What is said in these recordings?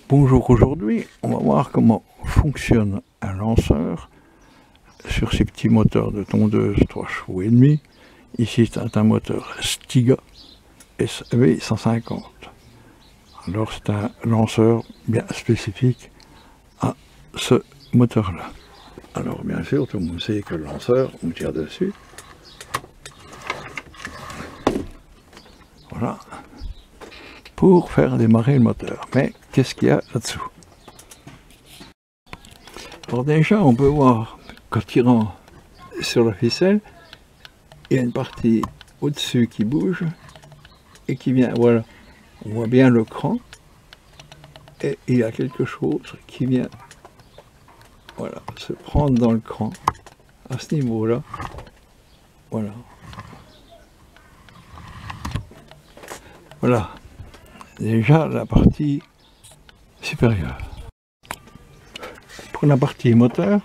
Bonjour, aujourd'hui on va voir comment fonctionne un lanceur sur ces petits moteurs de tondeuse 3,5 chevaux. Ici c'est un moteur Stiga SV150. Alors c'est un lanceur bien spécifique à ce moteur là. Alors bien sûr tout le monde sait que le lanceur, on tire dessus. Voilà. Pour faire démarrer le moteur. Mais qu'est-ce qu'il y a là-dessous? Alors déjà, on peut voir qu'en tirant sur la ficelle, il y a une partie au-dessus qui bouge et qui vient, voilà, on voit bien le cran et il y a quelque chose qui vient, voilà, se prendre dans le cran à ce niveau-là, voilà. Voilà. Déjà la partie supérieure. Pour la partie moteur,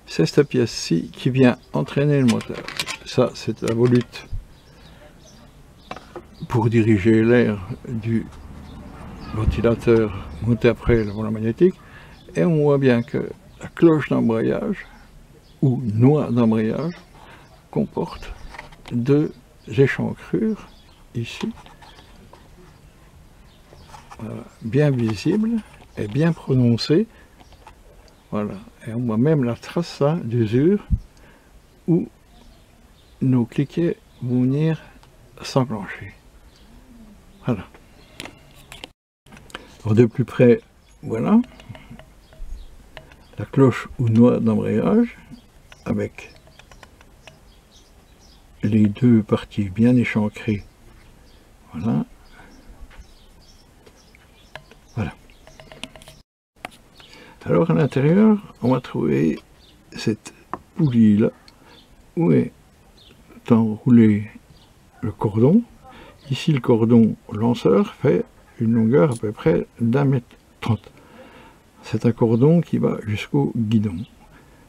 c'est cette pièce-ci qui vient entraîner le moteur. Ça, c'est la volute pour diriger l'air du ventilateur monté après le volant magnétique. Et on voit bien que la cloche d'embrayage ou noix d'embrayage comporte deux échancrures ici. Voilà, bien visible et bien prononcé. Voilà, et on voit même la trace d'usure où nos cliquets vont venir s'enclencher. Voilà. Alors de plus près, voilà la cloche ou noix d'embrayage avec les deux parties bien échancrées. Voilà. Voilà. Alors à l'intérieur, on va trouver cette poulie là où est enroulé le cordon. Ici le cordon lanceur fait une longueur à peu près d'1,30 m. C'est un cordon qui va jusqu'au guidon.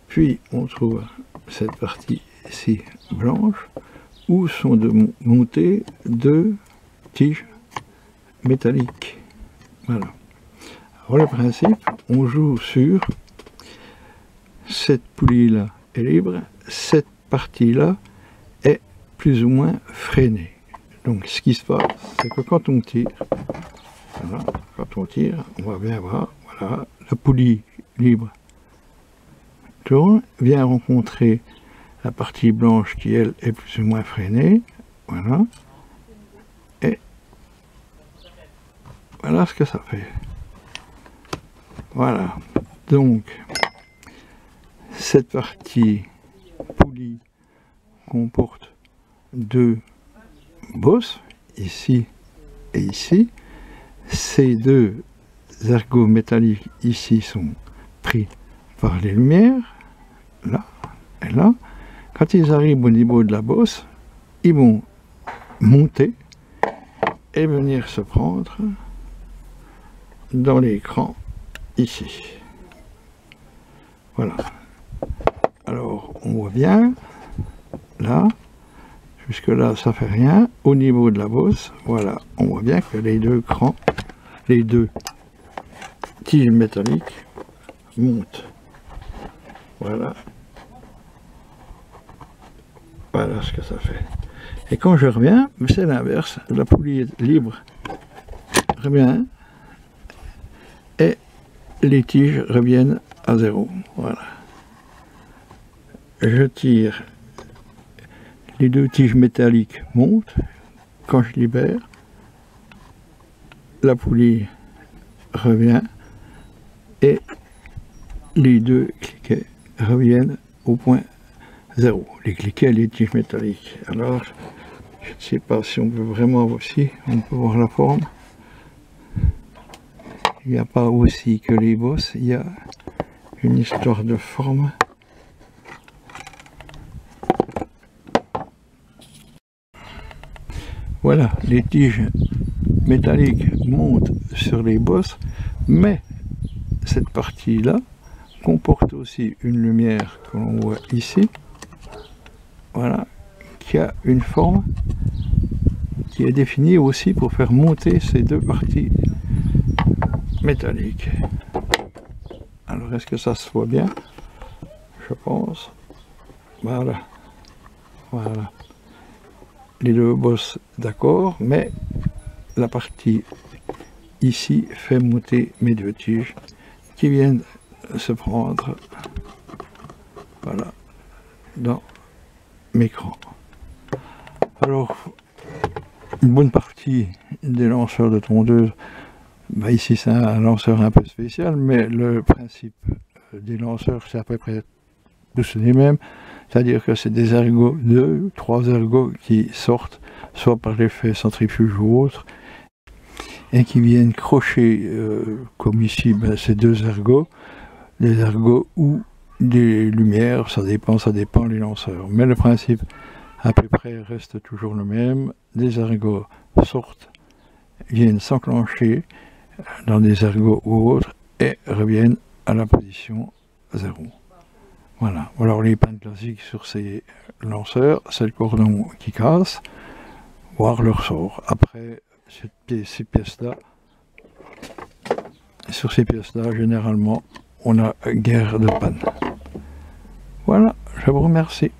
Puis on trouve cette partie ici blanche où sont montées deux tiges métalliques. Voilà. Alors le principe, on joue sur cette poulie-là est libre, cette partie-là est plus ou moins freinée. Donc ce qui se passe, c'est que quand on tire, voilà, quand on tire, on va bien voir, voilà, la poulie libre tourne, vient rencontrer la partie blanche qui elle est plus ou moins freinée, voilà, et voilà ce que ça fait. Voilà, donc cette partie poulie comporte deux bosses, ici et ici. Ces deux ergots métalliques ici sont pris par les lumières, là et là. Quand ils arrivent au niveau de la bosse, ils vont monter et venir se prendre dans l'écran ici. Voilà. Alors on voit bien là, jusque là ça fait rien. Au niveau de la bosse, voilà, on voit bien que les deux crans, les deux tiges métalliques montent. Voilà. Voilà ce que ça fait. Et quand je reviens, c'est l'inverse. La poulie libre revient et les tiges reviennent à zéro. Voilà. Je tire, les deux tiges métalliques montent. Quand je libère, la poulie revient et les deux cliquets reviennent au point 0. Les cliquets et les tiges métalliques. Alors, je ne sais pas si on peut vraiment aussi, on peut voir la forme. Il n'y a pas aussi que les bosses, il y a une histoire de forme. Voilà, les tiges métalliques montent sur les bosses, mais cette partie-là comporte aussi une lumière que l'on voit ici. Voilà, qui a une forme qui est définie aussi pour faire monter ces deux parties métallique. Alors est-ce que ça se voit bien? Je pense. Voilà. Voilà. Les deux bosses d'accord, mais la partie ici fait monter mes deux tiges qui viennent se prendre, voilà, dans mes crans. Alors, une bonne partie des lanceurs de tondeuse, bah ici c'est un lanceur un peu spécial, mais le principe des lanceurs c'est à peu près tous les mêmes, c'est-à-dire que c'est des ergots, 2 ou 3 ergots qui sortent, soit par l'effet centrifuge ou autre, et qui viennent crocher, comme ici, ben, c'est 2 ergots, des ergots ou des lumières, ça dépend les lanceurs. Mais le principe à peu près reste toujours le même, des ergots sortent, viennent s'enclencher dans des ergots ou autres, et reviennent à la position 0. Voilà, alors les pannes classiques sur ces lanceurs, c'est le cordon qui casse, voire le ressort. Après, ces pièces-là, sur ces pièces-là, généralement, on a guère de panne. Voilà, je vous remercie.